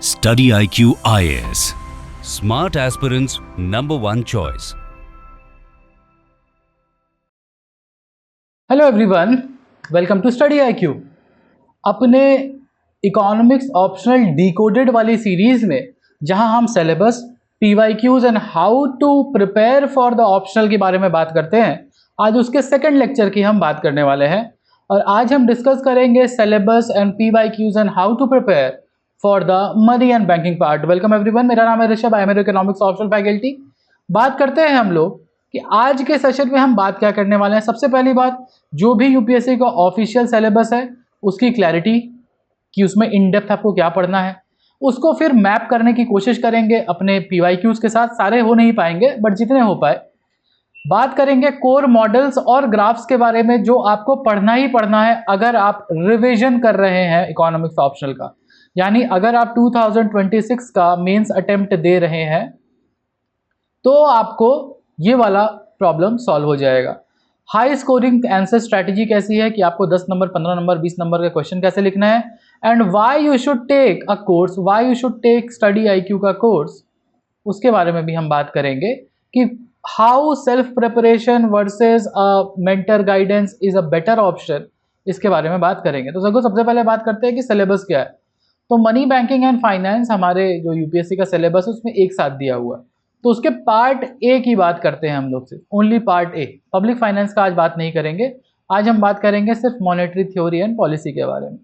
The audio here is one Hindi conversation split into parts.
Study IQ IAS. Smart aspirants #1 choice. Hello everyone, welcome to study IQ। अपने इकोनॉमिक्स ऑप्शनल डिकोडेड वाली सीरीज में जहां हम syllabus, PYQs and how to prepare for the optional के बारे में बात करते हैं, आज उसके सेकंड लेक्चर की हम बात करने वाले हैं। और आज हम डिस्कस करेंगे syllabus and PYQs and how to prepare for the money and banking part. Welcome everyone, मेरा नाम है Rishabh, I am economics optional faculty. बात करते हैं हम लोग कि आज के सेशन में हम बात क्या करने वाले हैं। सबसे पहली बात, जो भी यूपीएससी का ऑफिशियल सिलेबस है उसकी क्लैरिटी, कि उसमें इन डेप्थ आपको क्या पढ़ना है, उसको फिर मैप करने की कोशिश करेंगे अपने PYQs के साथ। सारे हो नहीं पाएंगे बट जितने हो पाए। बात करेंगे कोर मॉडल्स और ग्राफ्स के बारे में, जो आपको पढ़ना ही पढ़ना है अगर आप रिवीजन कर रहे हैं इकोनॉमिक्स ऑप्शनल का। यानी अगर आप 2026 का मेंस अटेम्प्ट दे रहे हैं तो आपको ये वाला प्रॉब्लम सॉल्व हो जाएगा। हाई स्कोरिंग आंसर स्ट्रैटेजी कैसी है, कि आपको 10 नंबर, 15 नंबर, 20 नंबर का क्वेश्चन कैसे लिखना है, and why you should take a course, why you should take study IQ का कोर्स, उसके बारे में भी हम बात करेंगे। कि how self preparation versus mentor guidance is a better option, इसके बारे में बात करेंगे। तो सबसे पहले बात करते हैं कि सिलेबस क्या है। तो मनी, बैंकिंग एंड फाइनेंस हमारे जो यूपीएससी का सिलेबस है उसमें एक साथ दिया हुआ है। तो उसके पार्ट ए की बात करते हैं हम लोग, सिर्फ only part A. Public finance का आज बात नहीं करेंगे, आज हम बात करेंगे सिर्फ मॉनेटरी थ्योरी एंड पॉलिसी के बारे में।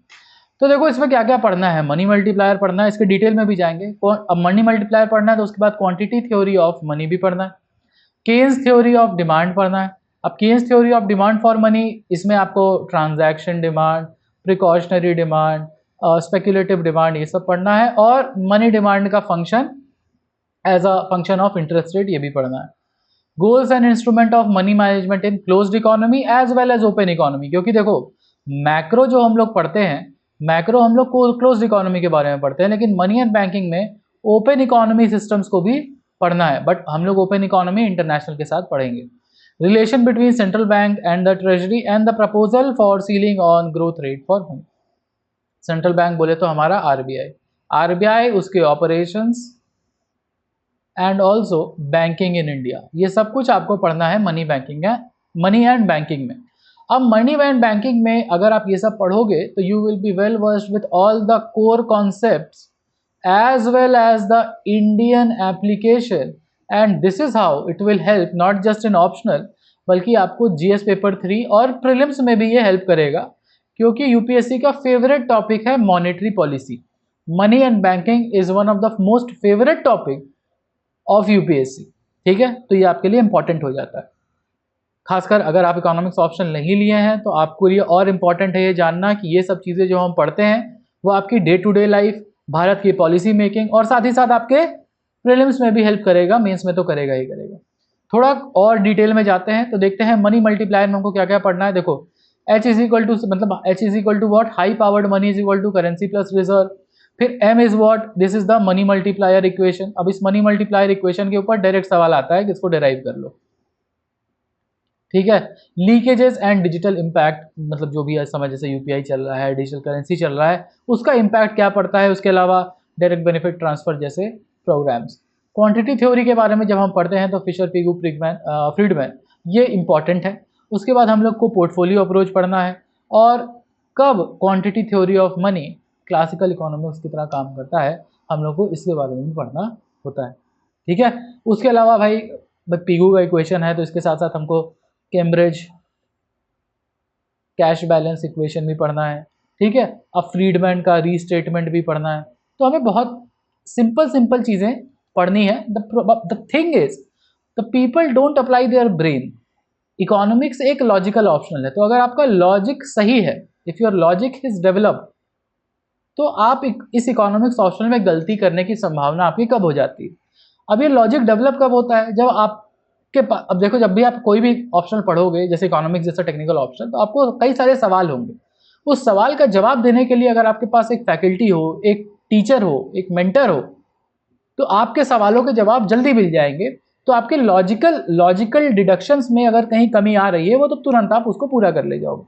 तो देखो इसमें क्या क्या पढ़ना है। मनी मल्टीप्लायर पढ़ना है, इसके डिटेल में भी जाएंगे। अब मनी मल्टीप्लायर पढ़ना है तो उसके बाद क्वांटिटी थ्योरी ऑफ मनी भी पढ़ना है, केन्स थ्योरी ऑफ डिमांड पढ़ना है। अब Keynes theory of demand for money, इसमें आपको transaction demand, precautionary demand, speculative demand, ये सब पढ़ना है। और मनी डिमांड का function as a function of interest rate, ये भी पढ़ना है। Goals and instrument of money management in closed economy as well as open economy. क्योंकि देखो मैक्रो जो हम लोग पढ़ते हैं, मैक्रो हम लोग को क्लोज्ड इकोनॉमी के बारे में पढ़ते हैं, लेकिन मनी एंड बैंकिंग में ओपन इकोनॉमी सिस्टम्स को भी पढ़ना है। बट हम लोग ओपन इकोनॉमी इंटरनेशनल के साथ पढ़ेंगे। Relation between central bank and the treasury and the proposal for ceiling on growth rate for money. Central bank बोले तो हमारा RBI, उसके operations and also banking in India, ये सब कुछ आपको पढ़ना है मनी एंड बैंकिंग में। अब मनी एंड बैंकिंग में अगर आप ये सब पढ़ोगे तो you will be well versed with all the core concepts as well as the Indian application, and this is how it will help not just in optional, बल्कि आपको GS पेपर 3 और प्रीलिम्स में भी ये हेल्प करेगा। क्योंकि यूपीएससी का फेवरेट टॉपिक है monetary policy. Money and banking is one of the most favourite topic of UPSC. ठीक है, तो ये आपके लिए इंपॉर्टेंट हो जाता है। खासकर अगर आप इकोनॉमिक्स ऑप्शन नहीं लिए हैं तो आपको लिए और इम्पॉर्टेंट है ये जानना कि ये सब चीज़ें जो हम पढ़ते हैं वो आपकी day to day life, Bharat की पॉलिसी मेकिंग और साथ ही साथ आपके प्रीलिम्स में भी हेल्प करेगा, मेंस में तो करेगा ही करेगा। थोड़ा और डिटेल में जाते हैं तो देखते हैं मनी मल्टीप्लायर में हमको क्या क्या पढ़ना है। देखो H इज इक्वल टू, मतलब H is equal to what, high powered money is equal to currency plus reserve. फिर M is what, this is the money multiplier equation. अब इस मनी मल्टीप्लायर इक्वेशन के ऊपर डायरेक्ट सवाल आता है कि इसको डेराइव कर लो। ठीक है, लीकेजेस एंड डिजिटल इम्पैक्ट, मतलब जो भी समय जैसे UPI चल रहा है, डिजिटल करेंसी चल रहा है, उसका इम्पैक्ट क्या पड़ता है। उसके अलावा डायरेक्ट बेनिफिट ट्रांसफर जैसे प्रोग्राम्स। क्वांटिटी थ्योरी के बारे में जब हम पढ़ते हैं तो फिशर, पिगू, फ्रीडमैन, ये इंपॉर्टेंट है। उसके बाद हम लोग को पोर्टफोलियो अप्रोच पढ़ना है, और कब quantity theory of money classical economics की तरह काम करता है, हम लोग को इसके बारे में भी पढ़ना होता है। ठीक है, उसके अलावा भाई पिगू का इक्वेशन है तो इसके साथ साथ हमको कैम्ब्रिज कैश बैलेंस इक्वेशन भी पढ़ना है। ठीक है, अब फ्रीडमैन का रीस्टेटमेंट भी पढ़ना है। तो हमें बहुत सिंपल चीज़ें पढ़नी है। The thing is the people don't apply their brain. Economics एक लॉजिकल ऑप्शनल है, तो अगर आपका लॉजिक सही है, if your logic is developed, तो आप इस इकोनॉमिक्स ऑप्शनल में गलती करने की संभावना आपकी कब हो जाती है। अब ये लॉजिक डेवलप कब होता है, जब आपके पास, अब देखो जब भी आप कोई भी ऑप्शनल पढ़ोगे जैसे इकोनॉमिक्स जैसा टेक्निकल ऑप्शन, तो आपको कई सारे सवाल होंगे। उस सवाल का जवाब देने के लिए अगर आपके पास एक फैकल्टी हो, एक टीचर हो, एक मेंटर हो, तो आपके सवालों के जवाब जल्दी मिल जाएंगे। तो आपके लॉजिकल डिडक्शंस में अगर कहीं कमी आ रही है वो तो तुरंत आप उसको पूरा कर ले जाओगे।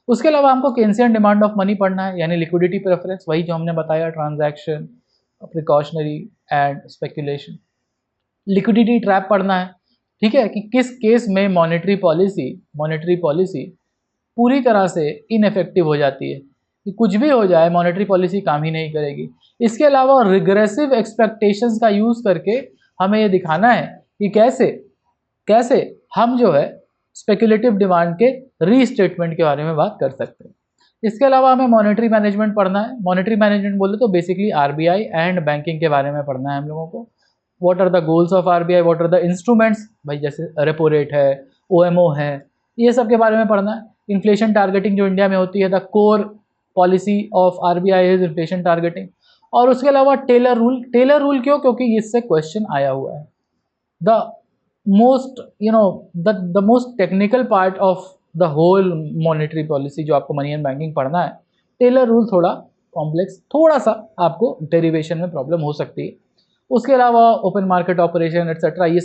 उसके अलावा हमको केन्सियन डिमांड ऑफ मनी पढ़ना है, यानी लिक्विडिटी प्रेफरेंस, वही जो हमने बताया, transaction, precautionary and speculation. Liquidity trap पढ़ना है, ठीक है, कि किस केस में मॉनेटरी पॉलिसी पूरी तरह से इनफेक्टिव हो जाती है, कि कुछ भी हो जाए मॉनेटरी पॉलिसी काम ही नहीं करेगी। इसके अलावा रिग्रेसिव एक्सपेक्टेशंस का यूज़ करके हमें ये दिखाना है कि कैसे हम जो है स्पेकुलेटिव डिमांड के रीस्टेटमेंट के बारे में बात कर सकते हैं। इसके अलावा हमें मॉनेटरी मैनेजमेंट पढ़ना है। मॉनेटरी मैनेजमेंट बोले तो बेसिकली आरबीआई एंड बैंकिंग के बारे में पढ़ना है हम लोगों को। What are the goals of RBI, what are the instruments, भाई जैसे रेपो रेट है, ओएमओ है, ये सब के बारे में पढ़ना है। इन्फ्लेशन टारगेटिंग जो इंडिया में होती है, the core policy of RBI is inflation targeting. और उसके अलावा टेलर रूल क्यों, क्योंकि इससे क्वेश्चन आया हुआ है। The most technical part of the whole monetary policy जो आपको मनी एंड बैंकिंग पढ़ना है, टेलर रूल थोड़ा कॉम्प्लेक्स, थोड़ा सा आपको डेरिवेशन में प्रॉब्लम हो सकती है। उसके अलावा ओपन मार्केट ऑपरेशन एटसेट्रा, ये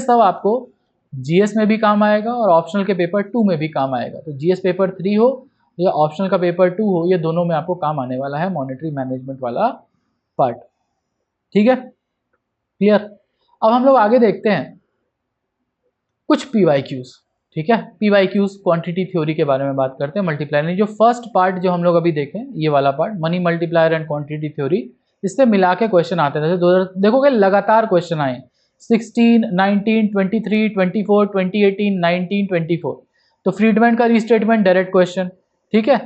सब आपको जीएस में भी काम आएगा और ऑप्शनल के पेपर 2 में भी काम आएगा। तो जीएस पेपर 3 हो या ऑप्शनल का पेपर 2 हो, ये दोनों में आपको काम आने वाला है मॉनेटरी मैनेजमेंट वाला पार्ट। ठीक है, क्लियर। अब हम लोग आगे देखते हैं कुछ पीवाईक्यूज। ठीक है, पीवाईक्यूज क्वांटिटी थ्योरी के बारे में बात करते हैं। मल्टीप्लायर जो फर्स्ट पार्ट जो हम लोग अभी देखें, ये वाला part money multiplier and quantity theory, इससे मिला के क्वेश्चन आते हैं। जैसे देखोगे लगातार क्वेश्चन आए 16, 19, 23, 24, 2018, 19, 24। तो फ्रीडमैन का रीस्टेटमेंट डायरेक्ट क्वेश्चन, ठीक है,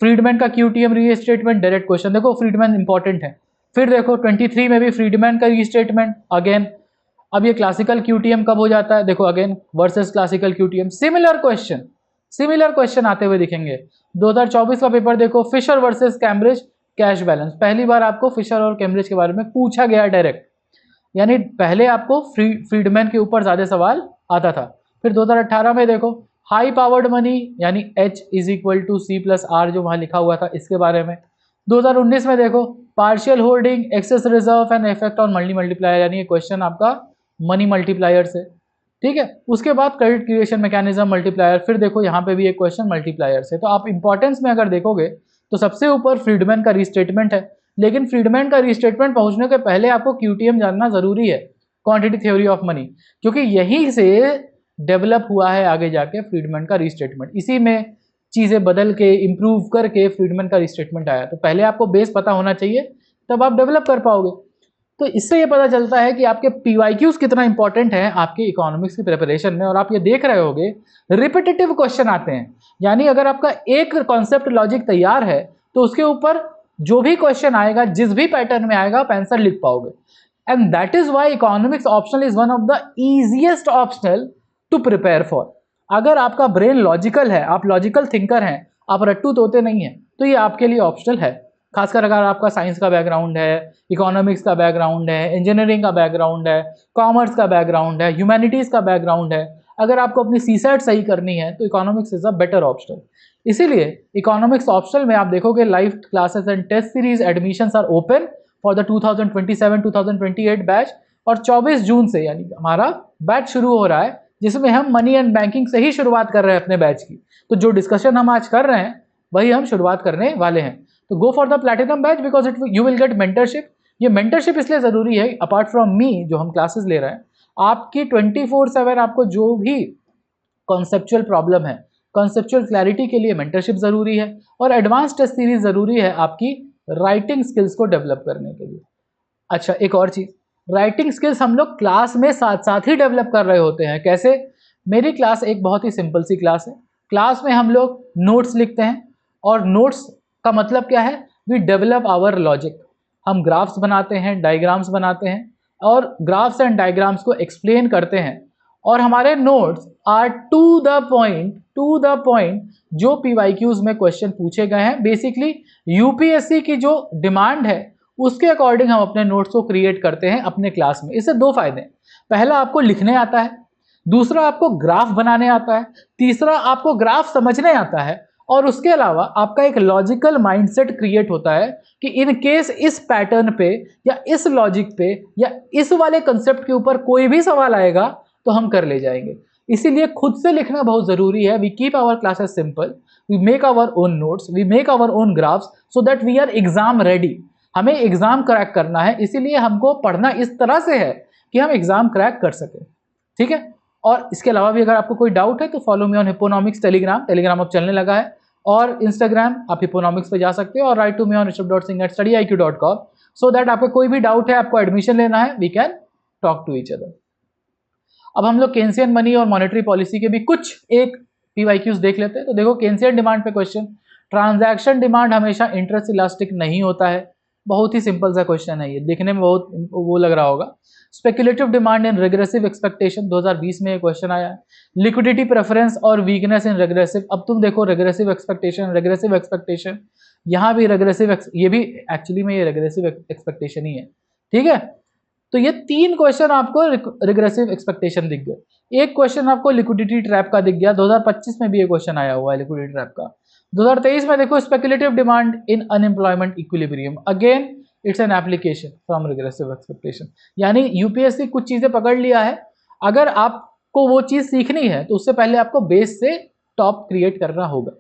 फ्रीडमैन का क्यूटीएम रीस्टेटमेंट डायरेक्ट क्वेश्चन, देखो फ्रीडमैन इंपॉर्टेंट है। फिर देखो 23 में भी फ्रीडमैन का रीस्टेटमेंट अगेन। अब ये क्लासिकल क्यूटीएम कब हो जाता है, देखो again versus classical QTM, similar question आते हुए दिखेंगे। 2024 का पेपर देखो, Fisher versus Cambridge cash balance, पहली बार आपको फिशर और कैम्ब्रिज के बारे में पूछा गया डायरेक्ट, यानी पहले आपको फ्रीडमैन के ऊपर ज़्यादा सवाल आता था। फिर 2018 में देखो हाई पावर्ड मनी यानी H = C+R जो वहाँ लिखा हुआ था, इसके बारे में। 2019 में देखो partial holding, excess reserve and effect on money multiplier, यानी ये क्वेश्चन आपका मनी मल्टीप्लायर से, ठीक है। उसके बाद क्रेडिट क्रिएशन मैकेनिज्म मल्टीप्लायर, फिर देखो यहाँ पे भी एक क्वेश्चन मल्टीप्लायर से। तो आप इंपॉर्टेंस में अगर देखोगे तो सबसे ऊपर फ्रीडमैन का रीस्टेटमेंट है, लेकिन फ्रीडमैन का रीस्टेटमेंट पहुंचने के पहले आपको क्यूटीएम जानना जरूरी है, क्वांटिटी थ्योरी ऑफ मनी, क्योंकि यहीं से डेवलप हुआ है आगे जाके फ्रीडमैन का रीस्टेटमेंट। इसी में चीज़ें बदल के इम्प्रूव करके फ्रीडमैन का रीस्टेटमेंट आया। तो पहले आपको बेस पता होना चाहिए, तब आप डेवलप कर पाओगे। तो इससे ये पता चलता है कि आपके पीवाईक्यूज कितना इंपॉर्टेंट है आपके इकोनॉमिक्स की प्रिपरेशन में। और आप ये देख रहे होगे रिपीटेटिव क्वेश्चन आते हैं, यानी अगर आपका एक कॉन्सेप्ट लॉजिक तैयार है तो उसके ऊपर जो भी क्वेश्चन आएगा, जिस भी पैटर्न में आएगा, आप आंसर लिख पाओगे। And that is why economics optional is one of the easiest optional to prepare for. अगर आपका ब्रेन लॉजिकल है, आप लॉजिकल थिंकर हैं, आप रट्टू तोते नहीं हैं, तो ये आपके लिए ऑप्शनल है। खासकर अगर आपका साइंस का बैकग्राउंड है, इकोनॉमिक्स का बैकग्राउंड है, इंजीनियरिंग का बैकग्राउंड है, कॉमर्स का बैकग्राउंड है, ह्यूमैनिटीज़ का बैकग्राउंड है, अगर आपको अपनी सीसेट सही करनी है तो economics is a better optional. इसीलिए इकोनॉमिक्स ऑप्शनल में आप देखोगे live classes and test series admissions are open for the 2027-2028 batch. और 24 जून से यानी हमारा बैच शुरू हो रहा है, जिसमें हम मनी एंड बैंकिंग से ही शुरुआत कर रहे हैं अपने बैच की। तो जो डिस्कशन हम आज कर रहे हैं वही हम शुरुआत करने वाले हैं। तो go for the platinum batch because you will get mentorship. ये मेंटरशिप इसलिए ज़रूरी है, अपार्ट फ्रॉम मी जो हम क्लासेस ले रहे हैं, आपकी 24/7 आपको जो भी कॉन्सेप्चुअल प्रॉब्लम है, कॉन्सेप्चुअल क्लैरिटी के लिए मेंटरशिप ज़रूरी है। और एडवांस टेस्ट सीरीज ज़रूरी है आपकी राइटिंग स्किल्स को डेवलप करने के लिए। अच्छा, एक और चीज़, राइटिंग स्किल्स हम लोग क्लास में साथ साथ ही डेवलप कर रहे होते हैं। कैसे? मेरी क्लास एक बहुत ही सिंपल सी क्लास है। क्लास में हम लोग नोट्स लिखते हैं, और नोट्स का मतलब क्या है? We develop our logic. हम ग्राफ्स बनाते हैं, डायग्राम्स बनाते हैं, और ग्राफ्स एंड डायग्राम्स को एक्सप्लेन करते हैं। और हमारे notes are to the point जो पीवाईक्यूज में क्वेश्चन पूछे गए हैं। बेसिकली यूपीएससी की जो डिमांड है उसके अकॉर्डिंग हम अपने नोट्स को क्रिएट करते हैं अपने क्लास में। इससे दो फायदे हैं, पहला आपको लिखने आता है, दूसरा आपको ग्राफ बनाने आता है, तीसरा आपको ग्राफ समझने आता है, और उसके अलावा आपका एक लॉजिकल माइंडसेट क्रिएट होता है कि इन केस इस पैटर्न पे या इस लॉजिक पे या इस वाले कंसेप्ट के ऊपर कोई भी सवाल आएगा तो हम कर ले जाएंगे। इसीलिए खुद से लिखना बहुत ज़रूरी है। We keep our classes simple, we make our own notes, we make our own graphs so that we are exam ready. हमें एग्जाम क्रैक करना है, इसीलिए हमको पढ़ना इस तरह से है कि हम एग्जाम क्रैक कर सकें, ठीक है। और इसके अलावा भी अगर आपको कोई डाउट है तो फॉलो मी ऑन हिप्पोनॉमिक्स टेलीग्राम अब चलने लगा है, और इंस्टाग्राम आप हिप्पोनॉमिक्स पे जा सकते हो, और write to me on rishabh.singh@studyIQ.com so that आपको कोई भी डाउट है, आपको एडमिशन लेना है, we can talk to each other. अब हम लोग केन्सियन मनी और मॉनेटरी पॉलिसी के भी कुछ एक PYQs देख लेते हैं। तो देखो केन्सियन डिमांड पे क्वेश्चन, ट्रांजैक्शन डिमांड हमेशा इंटरेस्ट इलास्टिक नहीं होता है, बहुत ही सिंपल सा क्वेश्चन है ये, देखने में बहुत वो लग रहा होगा। Speculative demand in regressive expectation 2020 में ये क्वेश्चन आया है। लिक्विडिटी प्रेफरेंस और वीकनेस इन रेग्रेसिव, अब तुम देखो रेग्रेसिव एक्सपेक्टेशन, यहाँ भी रेग्रेसिव, ये भी एक्चुअली में ये रेग्रेसिव एक्सपेक्टेशन ही है, ठीक है। तो ये 3 क्वेश्चन आपको रिग्रेसिव एक्सपेक्टेशन दिख गए। एक क्वेश्चन आपको लिक्विडिटी ट्रैप का दिख गया, 2025 में भी ये क्वेश्चन आया हुआ है लिक्विडिटी ट्रैप का। 2023 में देखो speculative demand in unemployment equilibrium, again it's an application from regressive expectation. यानी यूपीएससी कुछ चीज़ें पकड़ लिया है, अगर आपको वो चीज़ सीखनी है तो उससे पहले आपको बेस से टॉप क्रिएट करना होगा।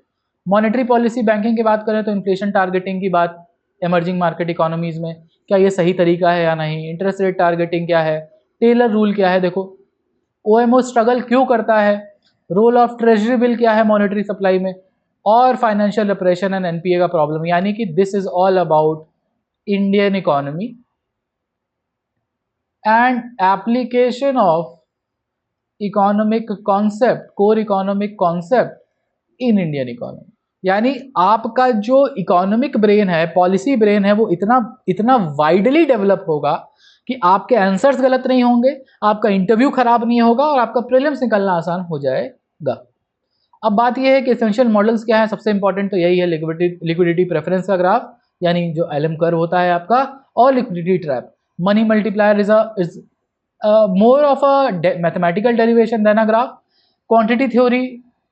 मॉनेटरी पॉलिसी बैंकिंग की बात करें तो इन्फ्लेशन टारगेटिंग की बात इमर्जिंग मार्केट इकोनॉमीज में, क्या ये सही तरीका है या नहीं, इंटरेस्ट रेट टारगेटिंग क्या है, टेलर रूल क्या है, देखो ओएमओ स्ट्रगल क्यों करता है, रोल ऑफ ट्रेजरी बिल क्या है मॉनेटरी सप्लाई में, और फाइनेंशियल रिप्रेशन एंड एनपीए का प्रॉब्लम। यानी कि this is all about Indian economy and application of economic concept, core economic concept in Indian economy. यानी आपका जो इकोनॉमिक ब्रेन है, पॉलिसी ब्रेन है, वो इतना वाइडली डेवलप होगा कि आपके आंसर्स गलत नहीं होंगे, आपका इंटरव्यू खराब नहीं होगा, और आपका प्रीलिम्स निकलना आसान हो जाएगा। अब बात यह है कि एसेंशियल मॉडल्स क्या है, सबसे इंपॉर्टेंट तो यही है लिक्विडिटी प्रेफरेंस का ग्राफ, यानी जो एलएम कर्व होता है आपका, और liquidity trap. Money multiplier is more of a mathematical derivation then a graph. Quantity theory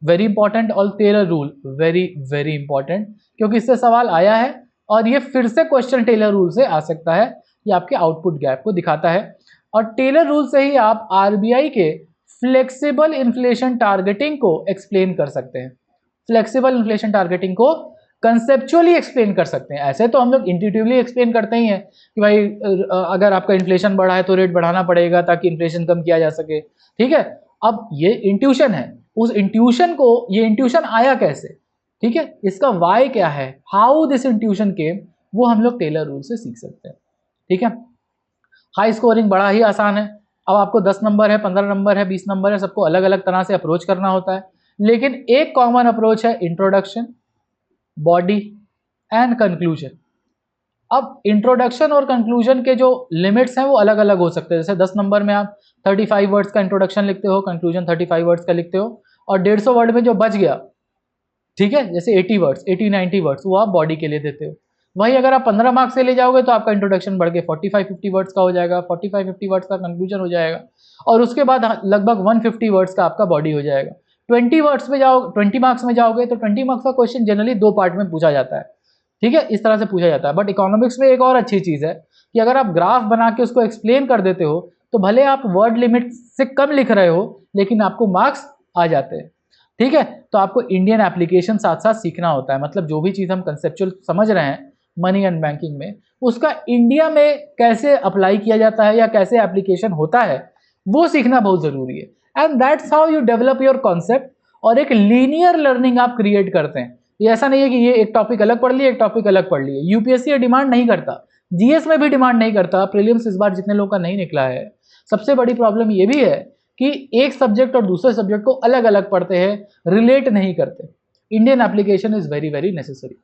very important, और Taylor rule very very important, क्योंकि इससे सवाल आया है और ये फिर से क्वेश्चन टेलर रूल से आ सकता है, ये आपके आउटपुट गैप को दिखाता है। और टेलर रूल से ही आप आरबीआई के फ्लेक्सिबल इन्फ्लेशन टारगेटिंग को एक्सप्लेन कर सकते हैं, फ्लेक्सिबल इन्फ्लेशन टारगेटिंग को कंसेप्चुअली एक्सप्लेन कर सकते हैं। ऐसे तो हम लोग इंट्यूटिवली एक्सप्लेन करते ही हैं कि भाई अगर आपका इन्फ्लेशन बढ़ा है तो रेट बढ़ाना पड़ेगा ताकि इन्फ्लेशन कम किया जा सके, ठीक है। अब ये इंट्यूशन है, उस इंट्यूशन को, ये इंट्यूशन आया कैसे, ठीक है, इसका वाई क्या है, हाउ दिस इंट्यूशन केम, वो हम लोग टेलर रूल से सीख सकते हैं, ठीक है। हाई स्कोरिंग बड़ा ही आसान है। अब आपको 10 नंबर है, 15 नंबर है, 20 नंबर है, सबको अलग अलग तरह से अप्रोच करना होता है, लेकिन एक कॉमन अप्रोच है इंट्रोडक्शन, बॉडी एंड कंक्लूजन। अब इंट्रोडक्शन और कंक्लूजन के जो लिमिट्स हैं वो अलग अलग हो सकते हैं। जैसे 10 नंबर में आप 35 वर्ड्स का इंट्रोडक्शन लिखते हो, कंक्लूजन 35 वर्ड्स का लिखते हो, और 150 वर्ड में जो बच गया, ठीक है, जैसे 80 वर्ड्स 80-90 वर्ड्स वो आप बॉडी के लिए देते हो। वही अगर आप 15 मार्क्स से ले जाओगे तो आपका इंट्रोडक्शन बढ़ के 45-50 वर्ड्स का हो जाएगा, 45-50 वर्ड्स का कंक्लूजन हो जाएगा, और उसके बाद लगभग 150 वर्ड्स का आपका बॉडी हो जाएगा। 20 मार्क्स में जाओगे तो 20 मार्क्स का क्वेश्चन जनरली 2 पार्ट में पूछा जाता है, ठीक है, इस तरह से पूछा जाता है। बट इकोनॉमिक्स में एक और अच्छी चीज़ है कि अगर आप ग्राफ बना के उसको एक्सप्लेन कर देते हो तो भले आप वर्ड लिमिट से कम लिख रहे हो लेकिन आपको मार्क्स आ जाते हैं, ठीक है। तो आपको इंडियन एप्लीकेशन साथ साथ सीखना होता है, मतलब जो भी चीज़ हम कंसेप्चुअल समझ रहे हैं मनी एंड बैंकिंग में, उसका इंडिया में कैसे अप्लाई किया जाता है या कैसे एप्लीकेशन होता है वो सीखना बहुत ज़रूरी है। And that's how you develop your concept, और एक लीनियर लर्निंग आप क्रिएट करते हैं। ये ऐसा नहीं है कि ये एक टॉपिक अलग पढ़ लिए, एक टॉपिक अलग पढ़ लिए। यूपीएससी डिमांड नहीं करता, जीएस में भी डिमांड नहीं करता, प्रीलिम्स इस बार जितने लोगों का नहीं निकला है। सबसे बड़ी प्रॉब्लम ये भी है कि एक सब्जेक्ट और दूसरे सब्जेक्ट को अलग अलग पढ़ते हैं, रिलेट नहीं करते। Indian application is very very necessary,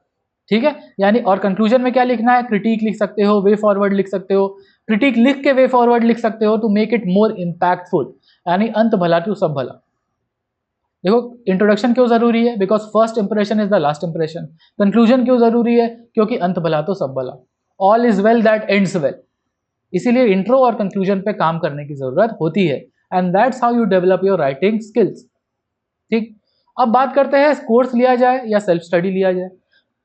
ठीक है। यानी और कंक्लूजन में क्या लिखना है, क्रिटिक लिख सकते हो, वे फॉरवर्ड लिख सकते हो, क्रिटिक लिख के वे फॉरवर्ड लिख सकते हो to make it more impactful, यानी अंत भला टू सब भला। देखो इंट्रोडक्शन क्यों जरूरी है, because first impression is the last impression. Conclusion क्यों जरूरी है, क्योंकि अंत भला तो सब भला, all is well that ends well. इसीलिए इंट्रो और कंक्लूजन पे काम करने की जरूरत होती है, and that's how you develop your writing skills, ठीक। अब बात करते हैं कोर्स लिया जाए या सेल्फ स्टडी लिया जाए।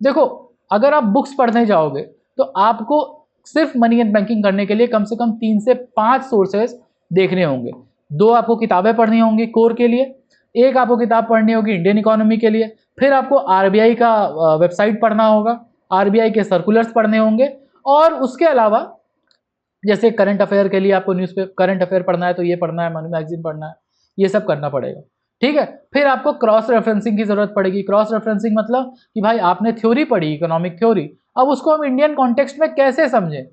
देखो अगर आप बुक्स पढ़ने जाओगे तो आपको सिर्फ मनी एंड बैंकिंग करने के लिए कम से कम 3 से 5 सोर्सेज देखने होंगे। 2 आपको किताबें पढ़नी होंगी कोर के लिए, एक आपको किताब पढ़नी होगी इंडियन इकोनॉमी के लिए, फिर आपको आरबीआई का वेबसाइट पढ़ना होगा, आरबीआई के सर्कुलर्स पढ़ने होंगे, और उसके अलावा जैसे करंट अफेयर के लिए आपको न्यूज़ पेपर करंट अफेयर पढ़ना है तो ये पढ़ना है, मनी मैगजीन पढ़ना है, ये सब करना पड़ेगा। ठीक है, फिर आपको क्रॉस रेफरेंसिंग की जरूरत पड़ेगी। क्रॉस रेफरेंसिंग मतलब कि भाई आपने थ्योरी पढ़ी, इकोनॉमिक थ्योरी, अब उसको हम इंडियन कॉन्टेक्स्ट में कैसे समझें,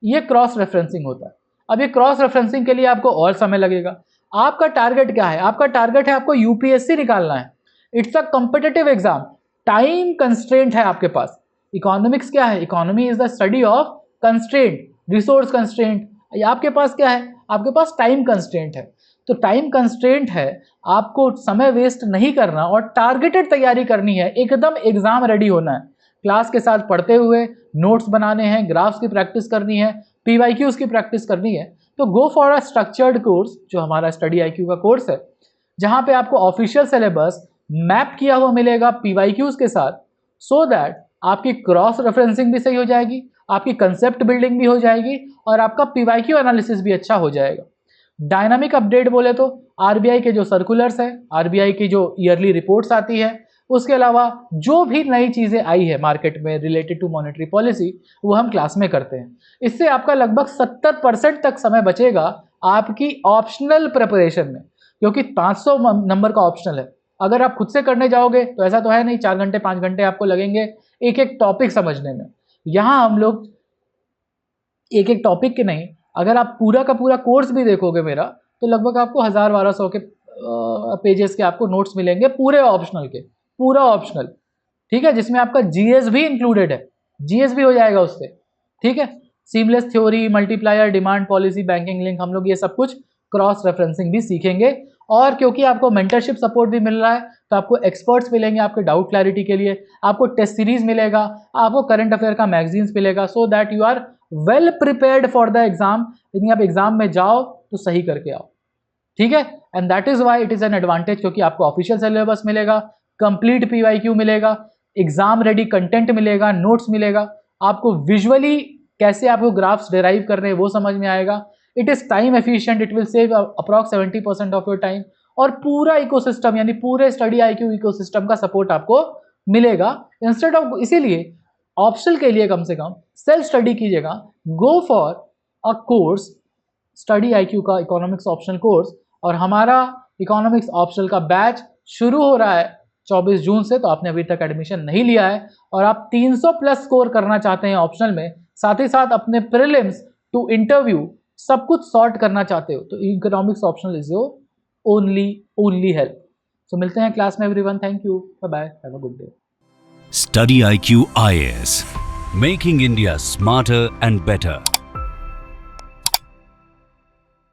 ये क्रॉस रेफरेंसिंग होता है। अब ये क्रॉस रेफरेंसिंग के लिए आपको और समय लगेगा। आपका टारगेट क्या है? आपका टारगेट है आपको यूपीएससी निकालना है। It's a competitive exam, time constraint है आपके पास। इकोनॉमिक्स क्या है? Economy is the study of constraint, resource constraint. आपके पास क्या है? आपके पास टाइम कंस्ट्रेंट है। तो टाइम कंस्ट्रेंट है, आपको समय वेस्ट नहीं करना और टारगेटेड तैयारी करनी है, एकदम एग्जाम रेडी होना है। क्लास के साथ पढ़ते हुए नोट्स बनाने हैं, ग्राफ्स की प्रैक्टिस करनी है, पीवाईक्यूज की प्रैक्टिस करनी है। तो go for a structured course, जो हमारा स्टडी आईक्यू का कोर्स है, जहां पे आपको ऑफिशियल सिलेबस मैप किया हुआ मिलेगा पीवाईक्यूज के साथ, सो दैट आपकी क्रॉस रेफरेंसिंग भी सही हो जाएगी, आपकी कंसेप्ट बिल्डिंग भी हो जाएगी और आपका पीवाईक्यू एनालिसिस भी अच्छा हो जाएगा। डायनामिक अपडेट बोले तो आरबीआई के जो सर्कुलर्स है, आरबीआई की जो ईयरली रिपोर्ट्स आती है, उसके अलावा जो भी नई चीज़ें आई है मार्केट में रिलेटेड टू मॉनेटरी पॉलिसी, वो हम क्लास में करते हैं। इससे आपका लगभग 70% तक समय बचेगा आपकी ऑप्शनल प्रिपरेशन में, क्योंकि 500 नंबर का ऑप्शनल है। अगर आप खुद से करने जाओगे तो ऐसा तो है नहीं, 4 घंटे 5 घंटे आपको लगेंगे एक एक टॉपिक समझने में। यहाँ हम लोग एक एक टॉपिक के नहीं, अगर आप पूरा का पूरा कोर्स भी देखोगे मेरा, तो लगभग आपको 1000-1200 के पेजेस के आपको नोट्स मिलेंगे, पूरे ऑप्शनल के, पूरा ऑप्शनल। ठीक है, जिसमें आपका जीएस भी इंक्लूडेड है, जीएस भी हो जाएगा उससे। ठीक है, seamless theory, multiplier, demand policy, banking link, हम लोग ये सब कुछ क्रॉस रेफरेंसिंग भी सीखेंगे। और क्योंकि आपको मेंटरशिप सपोर्ट भी मिल रहा है, तो आपको एक्सपर्ट्स मिलेंगे आपके डाउट क्लैरिटी के लिए, आपको टेस्ट सीरीज मिलेगा, आपको करंट अफेयर का मैगजीन्स मिलेगा, so that you are well prepared for the exam. यदि आप एग्जाम में जाओ तो सही करके आओ। ठीक है, and that is why it is an advantage, क्योंकि आपको ऑफिशियल सिलेबस मिलेगा, कंप्लीट पीवाईक्यू मिलेगा, एग्जाम रेडी कंटेंट मिलेगा, नोट्स मिलेगा, आपको विजुअली कैसे आपको ग्राफ्स डिराइव करने हैं वो समझ में आएगा। It is time efficient, it will save approx 70% of your time, और पूरा इकोसिस्टम यानी पूरे स्टडी आईक्यू इकोसिस्टम का सपोर्ट आपको मिलेगा। इंस्टेड ऑफ, इसीलिए ऑप्शनल के लिए कम से कम सेल्फ स्टडी कीजिएगा, go for a course study IQ का इकोनॉमिक्स ऑप्शनल कोर्स। और हमारा इकोनॉमिक्स ऑप्शनल का बैच शुरू हो रहा है 24 जून से, तो आपने अभी तक एडमिशन नहीं लिया है और आप 300 प्लस स्कोर करना चाहते हैं ऑप्शनल में, साथ ही साथ अपने प्रीलिम्स टू इंटरव्यू सब कुछ सॉर्ट करना चाहते हो, तो economics optional is your only help. So मिलते हैं क्लास में everyone, thank you, bye bye, have a good day. Study IQ IAS, making India smarter and better.